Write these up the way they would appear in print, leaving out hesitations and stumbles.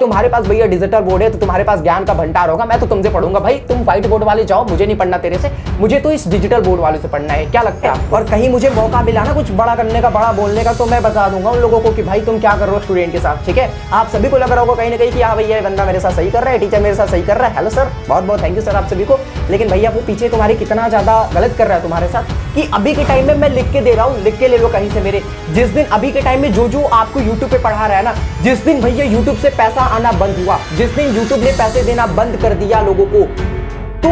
तुम्हारे पास भैया digital board है तो तुम्हारे पास ज्ञान का भंडार होगा। मैं तो तुमसे पढ़ूंगा भाई, तुम व्हाइट बोर्ड वाले जाओ, मुझे नहीं पढ़ना तेरे से, मुझे तो इस डिजिटल बोर्ड वाले से पढ़ना है। क्या लगता है? और कहीं मुझे मौका मिला ना कुछ बड़ा करने का, बड़ा बोलने का, तो मैं बता दूंगा उन लोगों को कि भाई तुम क्या कर रहे हो स्टूडेंट के साथ। ठीक है, आप सभी को लग रहा होगा कहीं ना कहीं कि हाँ भैया बंदा मेरे साथ सही कर रहा है, टीचर मेरे साथ सही कर रहा है। हेलो सर, बहुत बहुत थैंक यू सर आप सभी को। लेकिन भैया वो पीछे तुम्हारी कितना ज्यादा गलत कर रहा है तुम्हारे साथ कि अभी के टाइम में मैं लिख के दे रहा हूँ, लिख के ले लो कहीं से मेरे। जिस दिन अभी के टाइम में जो आपको यूट्यूब पे पढ़ा रहा है ना, जिस दिन भैया यूट्यूब से पैसा आना बंद हुआ, जिस दिन यूट्यूब ने पैसे देना बंद कर दिया लोगों को, तो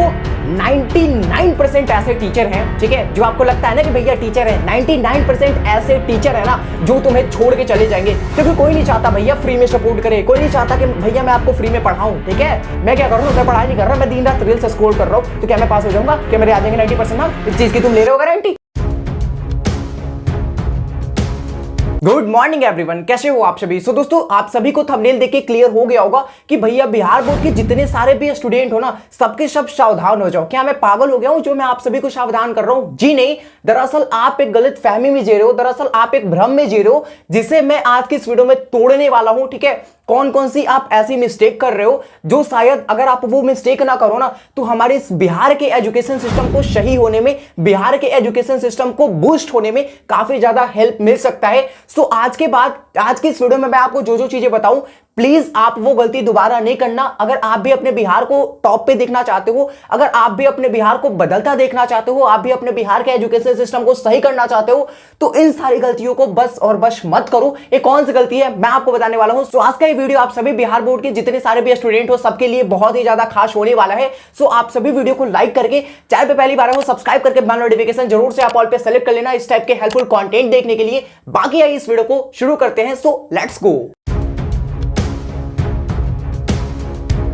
99% ऐसे टीचर हैं, ठीक है, जो आपको लगता है ना कि भैया टीचर है, 99% ऐसे टीचर है ना जो तुम्हें छोड़ के चले जाएंगे। क्योंकि कोई नहीं चाहता भैया फ्री में सपोर्ट करे, कोई नहीं चाहता कि भैया मैं आपको फ्री में पढ़ाऊं। ठीक है, मैं क्या कर रहा हूं, मैं पढ़ाई नहीं कर रहा, मैं दिन रात रील्स स्क्रॉल कर रहा हूं, तो क्या मैं पास हो जाऊंगा? क्या मेरे आ जाएंगे 90% मार्क्स? इस चीज की तुम ले रहे हो गारंटी? गुड मॉर्निंग एवरीवन, कैसे हो आप सभी? सो दोस्तों, आप सभी को थंबनेल देख के क्लियर हो गया होगा कि भैया बिहार बोर्ड के जितने सारे भी स्टूडेंट हो ना, सबके सब सावधान हो जाओ। क्या मैं पागल हो गया हूं जो मैं आप सभी को सावधान कर रहा हूं? जी नहीं, दरअसल आप एक गलत फहमी में जी रहे हो, दरअसल आप एक भ्रम में जी रहे हो, जिसे मैं आज की इस वीडियो में तोड़ने वाला हूं। ठीक है, कौन कौन सी आप ऐसी मिस्टेक कर रहे हो जो शायद अगर आप वो मिस्टेक ना करो ना, तो हमारे इस बिहार के एजुकेशन सिस्टम को सही होने में, बिहार के एजुकेशन सिस्टम को बूस्ट होने में काफी ज्यादा हेल्प मिल सकता है। सो आज के बाद, आज की इस वीडियो में मैं आपको जो चीजें बताऊं, प्लीज आप वो गलती दोबारा नहीं करना। अगर आप भी अपने बिहार को टॉप पे देखना चाहते हो, अगर आप भी अपने बिहार को बदलता देखना चाहते हो, आप भी अपने बिहार के एजुकेशन सिस्टम को सही करना चाहते हो, तो इन सारी गलतियों को बस और बस मत करो। ये कौन सी गलती है मैं आपको बताने वाला हूं। सो आज का ये वीडियो आप सभी बिहार बोर्ड के जितने सारे भी स्टूडेंट हो सबके लिए बहुत ही ज्यादा खास होने वाला है। सो आप सभी वीडियो को लाइक करके, चैनल पे पहली बार हो सब्सक्राइब करके बेल नोटिफिकेशन जरूर से आप ऑल पे सेलेक्ट कर लेना इस टाइप के हेल्पफुल कंटेंट देखने के लिए। बाकी आइए इस वीडियो को शुरू करते हैं। So let's go.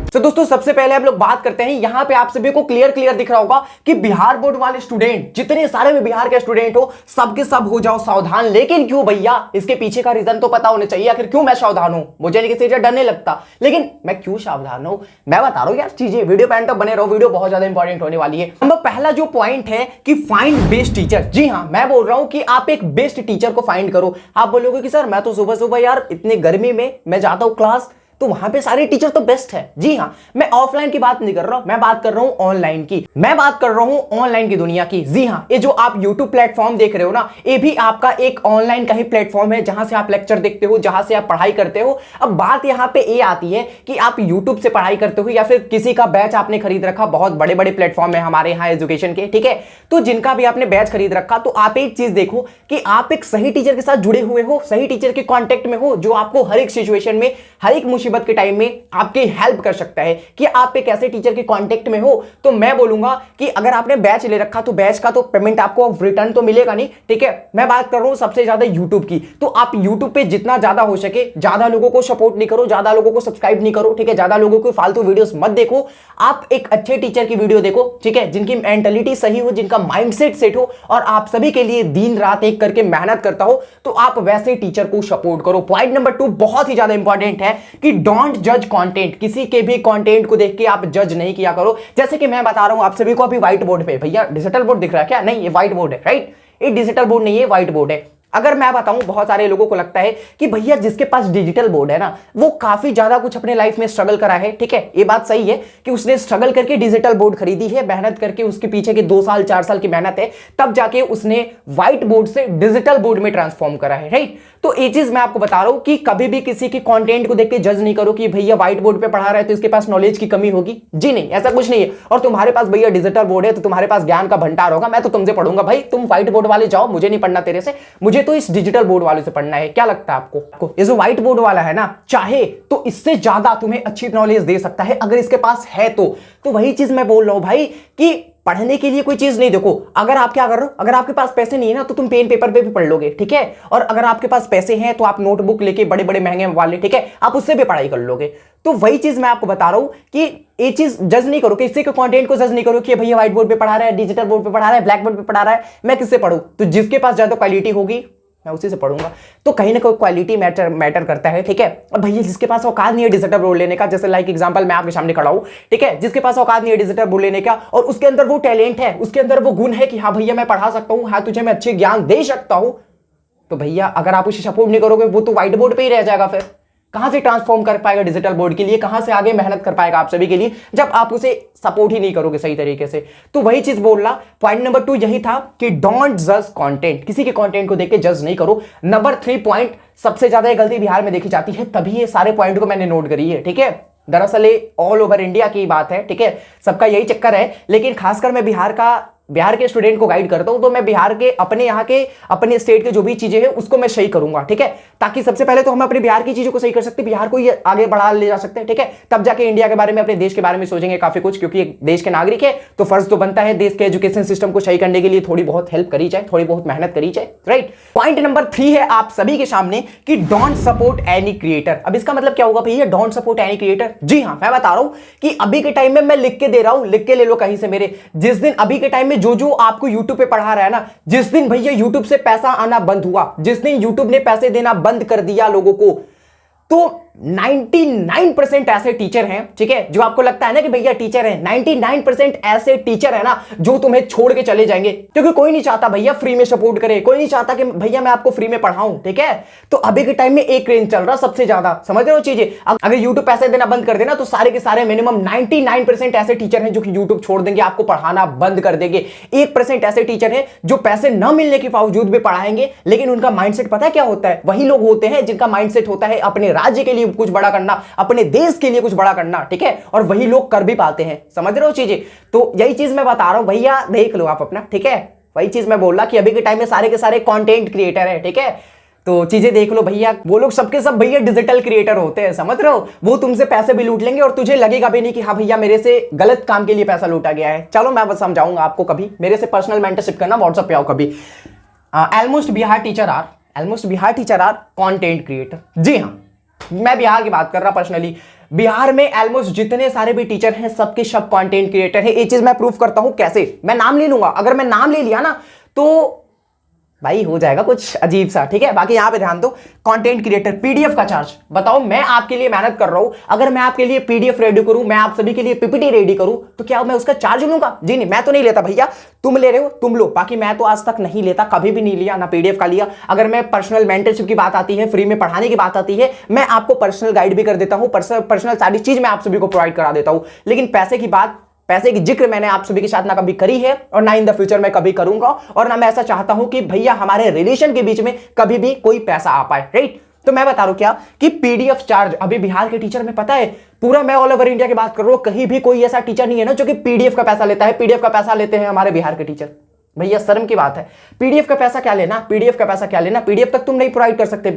तो दोस्तों सबसे पहले हम लोग बात करते हैं, यहां पे आप सभी को क्लियर दिख रहा होगा कि बिहार बोर्ड वाले स्टूडेंट, जितने सारे भी बिहार के स्टूडेंट हो, सबके सब हो जाओ सावधान। लेकिन क्यों भैया? इसके पीछे का रीजन तो पता होना चाहिए। आखिर क्यों मैं सावधान हूं? मुझे नहीं किसी से डर नहीं लगता, लेकिन मैं क्यों सावधान हूं मैं बता रहा हूं यार चीजें। वीडियो पे एंड तक बने रहो, वीडियो बहुत ज्यादा इंपॉर्टेंट होने वाली है। नंबर पहला जो पॉइंट है कि फाइंड बेस्ट टीचर। जी हां, मैं बोल रहा हूं कि आप एक बेस्ट टीचर को फाइंड करो। आप बोलोगे कि सर मैं तो सुबह सुबह यार इतनी गर्मी में मैं जाता हूं क्लास, तो वहां पे सारे टीचर तो बेस्ट है। जी हां, मैं ऑफलाइन की बात नहीं कर रहा हूं, मैं बात कर रहा हूं ऑनलाइन की, मैं बात कर रहा हूं ऑनलाइन की दुनिया की। जी हां, ये जो आप YouTube प्लेटफॉर्म देख रहे हो ना, ये भी आपका एक ऑनलाइन का ही प्लेटफॉर्म है, जहां से आप लेक्चर देखते हो, जहां से आप पढ़ाई करते हो। अब बात यहां पे ये आती है कि आप YouTube से पढ़ाई करते हो या फिर किसी का बैच आपने खरीद रखा। बहुत बड़े बड़े प्लेटफॉर्म है हमारे यहाँ एजुकेशन के, ठीक है, तो जिनका भी आपने बैच खरीद रखा, तो आप एक चीज देखो कि आप एक सही टीचर के साथ जुड़े हुए हो, सही टीचर के कॉन्टेक्ट में हो, जो आपको हर एक सिचुएशन में, हर एक मुसीबत के टाइम में आपकी हेल्प कर सकता है। कि आप एक ऐसे टीचर के कांटेक्ट में हो, तो मैं बोलूंगा कि अगर आपने बैच ले रखा तो बैच का तो पेमेंट आपको रिटर्न तो मिलेगा नहीं। ठीक है, मैं बात कर रहा हूं सबसे ज्यादा यूट्यूब की। तो आप यूट्यूब पे जितना ज्यादा हो सके, ज्यादा लोगों को सपोर्ट नहीं करो, ज्यादा लोगों को सब्सक्राइब नहीं करो, ठीक है, ज्यादा लोगों को फालतू वीडियोस मत देखो। आप एक अच्छे टीचर की वीडियो देखो, ठीक है, जिनकी मेंटालिटी सही हो, जिनका माइंडसेट सेट हो, और आप सभी के लिए दिन रात एक करके मेहनत करता हो, तो आप वैसे टीचर को सपोर्ट करो। पॉइंट नंबर 2 बहुत ही ज्यादा इंपॉर्टेंट है कि डोंट जज कंटेंट। किसी के भी कंटेंट को देख के आप जज नहीं किया करो। जैसे कि मैं बता रहा हूं आप सभी को अभी व्हाइट बोर्ड पे, भैया डिजिटल बोर्ड दिख रहा है क्या? नहीं, ये व्हाइट बोर्ड है, राइट? ये डिजिटल बोर्ड नहीं है, व्हाइट बोर्ड है। अगर मैं बताऊं, बहुत सारे लोगों को लगता है कि भैया जिसके पास डिजिटल बोर्ड है ना, वो काफी ज्यादा कुछ अपने लाइफ में स्ट्रगल करा है। ठीक है, ये बात सही है कि उसने स्ट्रगल करके डिजिटल बोर्ड खरीदी है, मेहनत करके, उसके पीछे के 2 साल 4 साल की मेहनत है, तब जाके उसने व्हाइट बोर्ड से डिजिटल बोर्ड में ट्रांसफॉर्म करा है, राइट? तो ये चीज मैं आपको बता रहा हूं कि कभी भी किसी के कंटेंट को देख के जज नहीं करो कि भैया व्हाइट बोर्ड पे पढ़ा रहा है तो इसके पास नॉलेज की कमी होगी। जी नहीं, ऐसा कुछ नहीं है। और तुम्हारे पास भैया डिजिटल बोर्ड है तो तुम्हारे पास ज्ञान का भंडार होगा। मैं तो तुमसे पढ़ूंगा भाई, तुम व्हाइट बोर्ड वाले जाओ, मुझे नहीं पढ़ना तेरे से, मुझे तो इस डिजिटल बोर्ड वाले से पढ़ना है। क्या लगता है आपको? ये जो व्हाइट बोर्ड वाला है ना, चाहे तो इससे ज्यादा तुम्हें अच्छी नॉलेज दे सकता है अगर इसके पास है तो वही चीज मैं बोल रहा हूं भाई कि पढ़ने के लिए कोई चीज नहीं। देखो, अगर आप क्या कर रहे हो, अगर आपके पास पैसे नहीं है ना, तो तुम पेन पेपर पे भी पढ़ लोगे, ठीक है, और अगर आपके पास पैसे हैं तो आप नोटबुक लेके बड़े बड़े महंगे वाले, ठीक है, आप उससे भी पढ़ाई कर लोगे। तो वही चीज मैं आपको बता रहा हूं कि ये चीज जज नहीं करो, कि इससे के कंटेंट को जज नहीं करो कि भैया व्हाइट बोर्ड पे पढ़ा रहा है, डिजिटल बोर्ड पे पढ़ा रहा है, ब्लैक बोर्ड पे पढ़ा रहा है, मैं किससे पढ़ूं? तो जिसके पास ज्यादा क्वालिटी होगी मैं उसी से पढ़ूंगा। तो कहीं ना कहीं क्वालिटी मैटर करता है, ठीक है। अब भैया जिसके पास औकात नहीं है डिजिटल बोर्ड लेने का, जैसे लाइक एग्जांपल मैं आपके सामने खड़ा हूं, ठीक है, जिसके पास औकात नहीं है डिजिटल बोर्ड लेने का और उसके अंदर वो टैलेंट है, उसके अंदर वो गुण है कि हाँ भैया मैं पढ़ा सकता हूं, हाँ तुझे मैं अच्छे ज्ञान दे सकता हूं, तो भैया अगर आप उसे सपोर्ट नहीं करोगे वो तो व्हाइट बोर्ड पे ही रह जाएगा। फिर कहां से ट्रांसफॉर्म कर पाएगा डिजिटल बोर्ड के लिए, कहां से आगे मेहनत कर पाएगा आप सभी के लिए, जब आप उसे सपोर्ट ही नहीं करोगे सही तरीके से। तो वही चीज बोल रहा, पॉइंट नंबर 2 यही था कि डोंट जज कंटेंट, किसी के कंटेंट को देख के जज नहीं करो। नंबर 3 पॉइंट, सबसे ज्यादा ये गलती बिहार में देखी जाती है, तभी ये सारे पॉइंट को मैंने नोट करी है, ठीक है। दरअसल ये ऑल ओवर इंडिया की बात है, ठीक है, सबका यही चक्कर है, लेकिन खासकर मैं बिहार के स्टूडेंट को गाइड करता हूं, तो मैं बिहार के अपने यहाँ के अपने स्टेट के जो भी चीजें हैं उसको मैं सही करूंगा, ठीक है, ताकि सबसे पहले तो हम अपने बिहार की चीजों को सही कर सकते हैं, बिहार को ये आगे बढ़ा ले जा सकते हैं, ठीक है, तब जाके इंडिया के बारे में, अपने देश के बारे में सोचेंगे काफी कुछ, क्योंकि एक देश के नागरिक है तो फर्ज तो बनता है देश के एजुकेशन सिस्टम को सही करने के लिए थोड़ी बहुत हेल्प करी जाए, थोड़ी बहुत मेहनत करी जाए, राइट। पॉइंट नंबर 3 है आप सभी के सामने कि डोंट सपोर्ट एनी क्रिएटर। अब इसका मतलब क्या होगा भैया, डोंट सपोर्ट एनी क्रिएटर? जी हाँ, मैं बता रहा हूं कि अभी के टाइम में मैं लिख के दे रहा हूं, लिख के ले लो कहीं से मेरे, जिस दिन अभी के टाइम में जो आपको YouTube पे पढ़ा रहा है ना, जिस दिन भैया YouTube से पैसा आना बंद हुआ, जिस दिन YouTube ने पैसे देना बंद कर दिया लोगों को, तो 99% ऐसे टीचर हैं, ठीक है, जो आपको लगता है ना कि भैया टीचर है, 99% ऐसे टीचर है ना जो तुम्हें छोड़ के चले जाएंगे, क्योंकि कोई नहीं चाहता भैया फ्री में सपोर्ट करे, कोई नहीं चाहता कि भैया मैं आपको फ्री में पढ़ाऊं, ठीक है। तो अभी के टाइम में एक ट्रेंड चल रहा सबसे ज्यादा, समझ रहे हो चीजें, अगर यूट्यूब पैसे देना बंद कर देना तो सारे के सारे मिनिमम 99% ऐसे टीचर हैं जो कि यूट्यूब छोड़ देंगे, आपको पढ़ाना बंद कर देंगे। 1% ऐसे टीचर हैं जो पैसे न मिलने के बावजूद भी पढ़ाएंगे, लेकिन उनका माइंडसेट पता है क्या होता है, वही लोग होते हैं जिनका माइंडसेट होता है अपने राज्य के लिए कुछ बड़ा करना, अपने देश के लिए कुछ बड़ा करना, ठीक है, और वही लोग कर भी पाते हैं, समझ रहे हो चीजें। तो यही चीज मैं बता रहा हूं भैया, देख लो आप अपना, ठीक है, वही चीज मैं बोल रहा कि अभी के टाइम में सारे के सारे कंटेंट क्रिएटर है, ठीक है, तो चीजें देख लो भैया, वो लोग सबके सब भैया डिजिटल क्रिएटर होते हैं, समझ रहे हो, वो तुमसे पैसे भी लूट लेंगे और तुझे लगेगा भी नहीं कि हाँ भैया मेरे से गलत काम के लिए पैसा लूटा गया है। चलो मैं बस समझाऊंगा आपको, कभी मेरे से पर्सनल मेंटरशिप करना, व्हाट्सएप पे आओ कभी। Almost Bihar teacher are content creator. जी हाँ, मैं बिहार की बात कर रहा पर्सनली, बिहार में ऑलमोस्ट जितने सारे भी टीचर हैं सबके सब कंटेंट क्रिएटर हैं। ये चीज मैं प्रूफ करता हूं कैसे, मैं नाम ले लूंगा, अगर मैं नाम ले लिया ना तो भाई हो जाएगा कुछ अजीब सा, ठीक है। बाकी यहां पे ध्यान दो, कंटेंट क्रिएटर, पीडीएफ का चार्ज बताओ, मैं आपके लिए मेहनत कर रहा हूं, अगर मैं आपके लिए पीडीएफ रेडी करूं, मैं आप सभी के लिए पीपीटी रेडी करूं, तो क्या मैं उसका चार्ज लूंगा? जी नहीं, मैं तो नहीं लेता भैया, तुम ले रहे हो तुम लो, बाकी मैं तो आज तक नहीं लेता, कभी भी नहीं लिया, ना पीडीएफ का लिया। अगर मैं पर्सनल मेंटरशिप की बात आती है, फ्री में पढ़ाने की बात आती है, मैं आपको पर्सनल गाइड भी कर देता हूं, पर्सनल सारी चीज मैं आप सभी को प्रोवाइड करा देता हूं, लेकिन पैसे की जिक्र मैंने आप सभी के साथ ना कभी करी है और ना इन द फ्यूचर में कभी करूंगा, और ना मैं ऐसा चाहता हूं कि भैया हमारे रिलेशन के बीच में कभी भी कोई पैसा आ पाए, राइट। तो मैं बता रहा हूं क्या कि पीडीएफ चार्ज अभी बिहार के टीचर में पता है, पूरा मैं ऑल ओवर इंडिया की बात कर रहा हूं, कहीं भी कोई ऐसा टीचर नहीं है ना जो कि पीडीएफ का पैसा लेता है। पीडीएफ का पैसा लेते हैं हमारे बिहार के टीचर, भैया शर्म की बात है, पीडीएफ का पैसा क्या लेना, पीडीएफ तक तुम नहीं प्रोवाइड कर सकते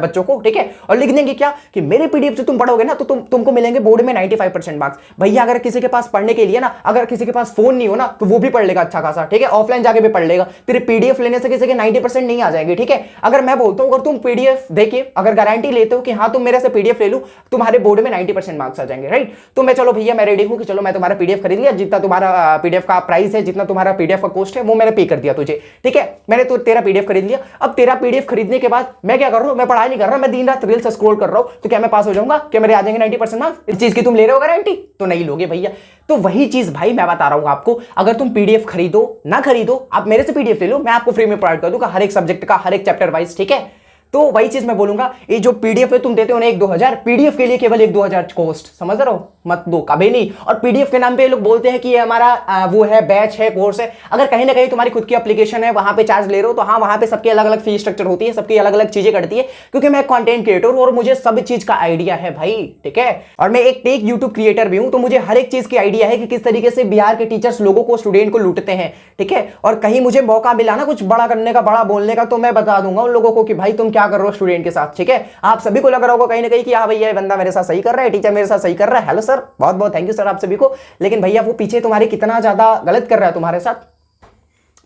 बच्चों को, ठीक है, और लिख देंगे क्या कि मेरे पीडीएफ से तुम पढ़ोगे ना तो तुमको मिलेंगे बोर्ड में 95% मार्क्स। भैया अगर किसी के पास पढ़ने के लिए ना, अगर किसी के पास फोन नहीं हो ना तो वो भी पढ़ लेगा अच्छा खासा, ठीक है, ऑफलाइन जाके भी पढ़ लेगा, फिर पीडीएफ लेने से किसी के 90% नहीं आ जाएंगे, ठीक है। अगर मैं बोलता हूं, अगर तुम पीडीएफ देखिए, अगर गारंटी लेते हो कि हाँ तुम मेरे से पीडीएफ ले लो, तुम्हारे बोर्ड में 90% मार्क्स आ जाएंगे, राइट। तो मैं चलो भैया मैं रेडी हूं कि चलो मैं तुम्हारा पीडीएफ खरीद लिया, जितना तुम्हारा पीडीएफ का प्राइस है, जितना तुम्हारा पीडीएफ का कॉस्ट है वो मैंने पे कर दिया तुझे, ठीक है, मैंने तो तेरा पीडीएफ खरीद लिया। अब तेरा पीडीएफ खरीदने के बाद मैं क्या कर रहा हूं, मैं पढ़ाई नहीं कर रहा, मैं दिन रात रील्स स्क्रॉल कर रहा हूं, तो क्या मैं पास हो जाऊंगा? क्या मेरे आ जाएंगे 90% मार्क्स? इस चीज की तुम ले रहे हो गारंटी? तो नहीं लोगे भैया। तो वही चीज भाई मैं बता रहा हूं आपको, अगर तुम पीडीएफ खरीदो ना खरीदो, आप मेरे से पीडीएफ ले लो, मैं आपको फ्री में प्रोवाइड कर दूंगा हर एक सब्जेक्ट का, हर एक चैप्टर वाइज, ठीक है। तो वही चीज मैं बोलूंगा, ये जो पीडीएफ है तुम देते हो ना 1-2 हजार, पीडीएफ के लिए केवल 1-2 हजार कॉस्ट, समझ रहे हो, मत दो कभी नहीं। और पीडीएफ के नाम पे ये लोग बोलते हैं कि ये हमारा वो है, बैच है, कोर्स है। अगर कहीं ना कहीं तुम्हारी खुद की एप्लीकेशन है, वहां पे चार्ज ले रहे हो, तो हाँ वहां पे सबकी अलग अलग फीस स्ट्रक्चर होती है, सबकी अलग अलग चीजें करती है, क्योंकि मैं कंटेंट क्रिएटर हूं और मुझे सब चीज का आइडिया है भाई, ठीक है। और मैं एक टेक यूट्यूब क्रिएटर भी हूं, तो मुझे हर एक चीज की आइडिया है कि किस तरीके से बिहार के टीचर्स लोगों को, स्टूडेंट को लूटते हैं, ठीक है। और कहीं मुझे मौका मिला ना कुछ बड़ा करने का, बड़ा बोलने का, तो मैं बता दूंगा उन लोगों को कि भाई तुम क्या कर रहे हो स्टूडेंट के साथ, ठीक है। आप सभी को लग रहा होगा कहीं ना कहीं कि हाँ भैया ये बंदा मेरे साथ सही कर रहा है, टीचर मेरे साथ सही कर रहा है, हेलो सर, बहुत बहुत थैंक यू सर आप सभी को, लेकिन भैया वो पीछे तुम्हारे कितना ज्यादा गलत कर रहा है तुम्हारे साथ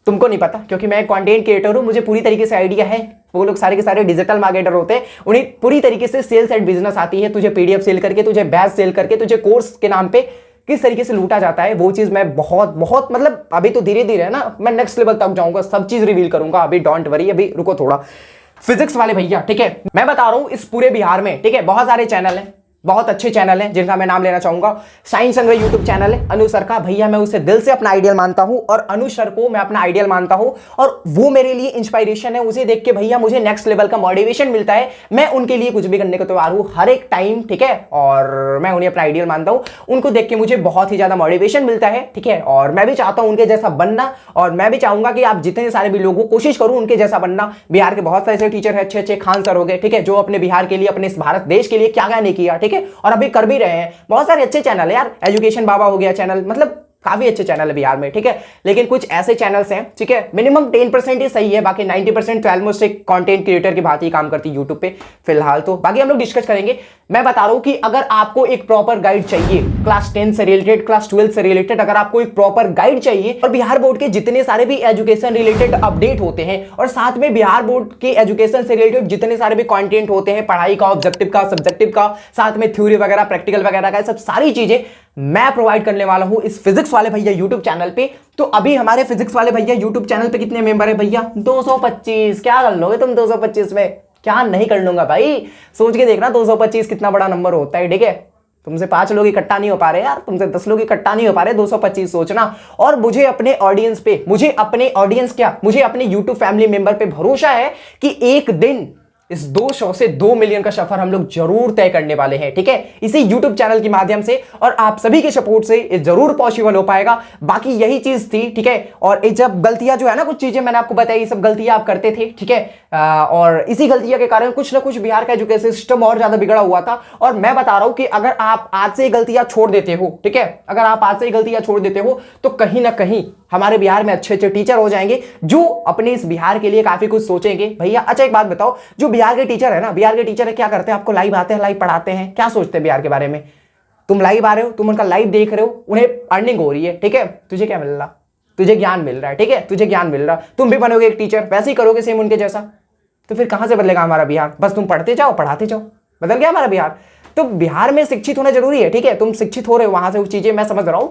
तुमको नहीं पता, क्योंकि मैं कंटेंट क्रिएटर हूं, मुझे पूरी तरीके से आइडिया है। वो लोग सारे के सारे डिजिटल मार्केटर होते हैं, उन्हें पूरी तरीके से सेल्स एंड बिजनेस आती है, तुझे पीडीएफ सेल करके, तुझे बैच सेल करके, तुझे कोर्स के नाम पे किस तरीके से लूटा जाता है, वो चीज मैं बहुत बहुत मतलब अभी तो धीरे धीरे है ना, मैं नेक्स्ट लेवल तक जाऊंगा, सब चीज रिवील करूंगा, अभी डोंट वरी, अभी रुको थोड़ा। फिजिक्स वाले भैया, ठीक है, मैं बता रहा हूं इस पूरे बिहार में, ठीक है, बहुत सारे चैनल हैं, बहुत अच्छे चैनल हैं जिनका मैं नाम लेना चाहूंगा। साइंस संग्रह यूट्यूब चैनल है अनु सर का, भैया मैं उसे दिल से अपना आइडियल मानता हूं और अनु सर को मैं अपना आइडियल मानता हूं और वो मेरे लिए इंस्पायरेशन है। उसे देख के भैया मुझे नेक्स्ट लेवल का मोटिवेशन मिलता है। मैं उनके लिए कुछ भी करने को तैयार हूं हर एक टाइम, ठीक है, और मैं उन्हें अपना आइडियल मानता हूं। उनको देख के मुझे बहुत ही ज्यादा मोटिवेशन मिलता है, ठीक है, और मैं भी चाहता हूं उनके जैसा बनना और मैं भी चाहूंगा कि आप जितने सारे भी लोगों कोशिश करूं उनके जैसा बनना। बिहार के बहुत सारे ऐसे टीचर हैं, अच्छे अच्छे खान सर हो गए, ठीक है, जो अपने बिहार के लिए, अपने इस भारत देश के लिए क्या क्या नहीं किया, ठीक है, और अभी कर भी रहे हैं। बहुत सारे अच्छे चैनल है यार, एजुकेशन बाबा हो गया चैनल, मतलब काफी अच्छे चैनल है बिहार में, ठीक है, लेकिन कुछ ऐसे चैनल्स हैं, ठीक है, मिनिमम 10% ही सही है, बाकी 90% तो ऑलमोस्ट एक कंटेंट क्रिएटर की बात ही काम करती है यूट्यूब पे फिलहाल। तो बाकी हम लोग डिस्कस करेंगे। मैं बता रहा हूं कि अगर आपको एक प्रॉपर गाइड चाहिए क्लास 10 से रिलेटेड, क्लास 12 से रिलेटेड, अगर आपको एक प्रॉपर गाइड चाहिए और बिहार बोर्ड के जितने सारे भी एजुकेशन रिलेटेड अपडेट होते हैं और साथ में बिहार बोर्ड के एजुकेशन से रिलेटेड जितने सारे भी कंटेंट होते हैं, पढ़ाई का, ऑब्जेक्टिव का, सब्जेक्टिव का, साथ में थ्योरी वगैरह, प्रैक्टिकल वगैरह का, सब सारी चीजें मैं प्रोवाइड करने वाला हूं इस फिजिक्स वाले भैया यूट्यूब चैनल पे। तो अभी हमारे फिजिक्स वाले भैया यूट्यूब चैनल पे कितने मेंबर है भैया? 225। क्या कर लोगे तुम 225 में? क्या नहीं कर लूंगा भाई, सोच के देखना 225 कितना बड़ा नंबर होता है, ठीक है। तुमसे 5 लोग इकट्ठा नहीं हो पा रहे यार, तुमसे 10 लोग इकट्ठा नहीं हो पा रहे, 225 सोचना। और मुझे अपने ऑडियंस पे, मुझे अपने यूट्यूब फैमिली मेंबर पे भरोसा है कि एक दिन इस 200 से 2 मिलियन का सफर हम लोग जरूर तय करने वाले हैं, ठीक है, इसी यूट्यूब चैनल के माध्यम से, और आप सभी के सपोर्ट से ये जरूर पॉसिबल हो पाएगा। बाकी यही चीज थी, ठीक है, और जब गलतियां जो है ना, कुछ चीजें मैंने आपको बताई, ये सब गलतियां आप करते थे, ठीक है, और इसी गलतियां के कारण कुछ ना कुछ बिहार का एजुकेशन सिस्टम और ज्यादा बिगड़ा हुआ था। और मैं बता रहा हूं कि अगर आप आज से गलतियां छोड़ देते हो, ठीक है, अगर आप आज से गलतियां छोड़ देते हो तो कहीं ना कहीं हमारे बिहार में अच्छे अच्छे टीचर हो जाएंगे जो अपने इस बिहार के लिए काफी कुछ सोचेंगे भैया। अच्छा एक बात बताओ, जो बिहार के टीचर है ना, बिहार के टीचर है क्या करते हैं? आपको लाइव आते हैं, लाइव पढ़ाते हैं, क्या सोचते हैं बिहार के बारे में? तुम लाइव आ रहे हो, तुम उनका लाइव देख रहे हो, उन्हें अर्निंग हो रही है, ठीक है, तुझे क्या मिल रहा? तुझे ज्ञान मिल रहा है, ठीक है, तुझे ज्ञान मिल रहा, तुम भी बनोगे एक टीचर, वैसे ही करोगे सेम उनके जैसा, तो फिर कहां से बदलेगा हमारा बिहार? बस तुम पढ़ते जाओ, पढ़ाते जाओ, बदल गया हमारा बिहार। तो बिहार में शिक्षित होना जरूरी है, ठीक है, तुम शिक्षित हो रहे हो वहां से, वो चीजें मैं समझ रहा हूं,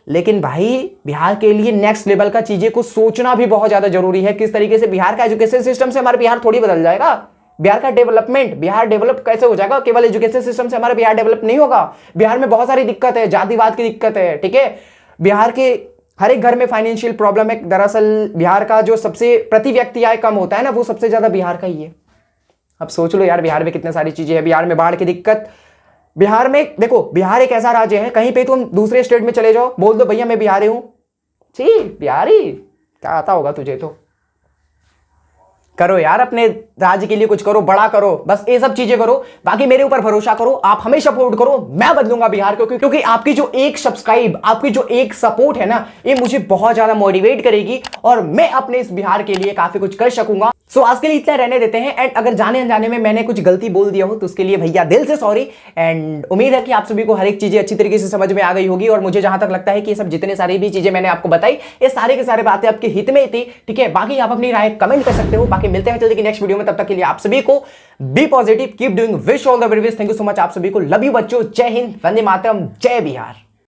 लेकिन भाई बिहार के लिए नेक्स्ट लेवल का चीजें को सोचना भी बहुत ज्यादा जरूरी है। किस तरीके से बिहार का एजुकेशन सिस्टम से हमारा बिहार थोड़ी बदल जाएगा। बिहार का डेवलपमेंट, बिहार डेवलप कैसे हो जाएगा? केवल एजुकेशन सिस्टम से हमारा बिहार डेवलप नहीं होगा। बिहार में बहुत सारी दिक्कत है, जातिवाद की दिक्कत है, ठीक है, बिहार के हर एक घर में फाइनेंशियल प्रॉब्लम है। दरअसल बिहार का जो सबसे प्रति व्यक्ति आय कम होता है ना, वो सबसे ज्यादा बिहार का ही है। अब सोच लो यार, बिहार में कितनी सारी चीजें हैं। बिहार में बाढ़ की दिक्कत, बिहार में देखो, बिहार एक ऐसा राज्य है, कहीं पे तुम दूसरे स्टेट में चले जाओ, बोल दो भैया मैं बिहारी हूं, छी बिहारी क्या आता होगा तुझे? तो करो यार, अपने राज्य के लिए कुछ करो, बड़ा करो, बस ये सब चीजें करो। बाकी मेरे ऊपर भरोसा करो, आप हमें सपोर्ट करो, मैं बदलूंगा बिहार को, क्योंकि आपकी जो एक सब्सक्राइब, आपकी जो एक सपोर्ट है ना, ये मुझे बहुत ज्यादा मोटिवेट करेगी और मैं अपने इस बिहार के लिए काफी कुछ कर सकूंगा। सो आज के लिए इतना रहने देते हैं। एंड अगर जाने अनजाने में मैंने कुछ गलती बोल दिया हो तो उसके लिए भैया दिल से सॉरी। एंड उम्मीद है कि आप सभी को हर एक चीजें अच्छी तरीके से समझ में आ गई होगी। और मुझे जहां तक लगता है कि ये सब जितने सारी भी चीजें मैंने आपको बताई, ये सारे के सारे बातें आपके हित में थी, ठीक है। बाकी आप अपनी राय कमेंट कर सकते हो। बाकी मिलते हैं जल्दी की नेक्स्ट वीडियो में, तब तक के लिए आप सभी को be positive, keep doing, wish all the very best. Thank you so much आप सभी को, लव यू बच्चों, जय हिंद, वंदे मातरम, जय बिहार।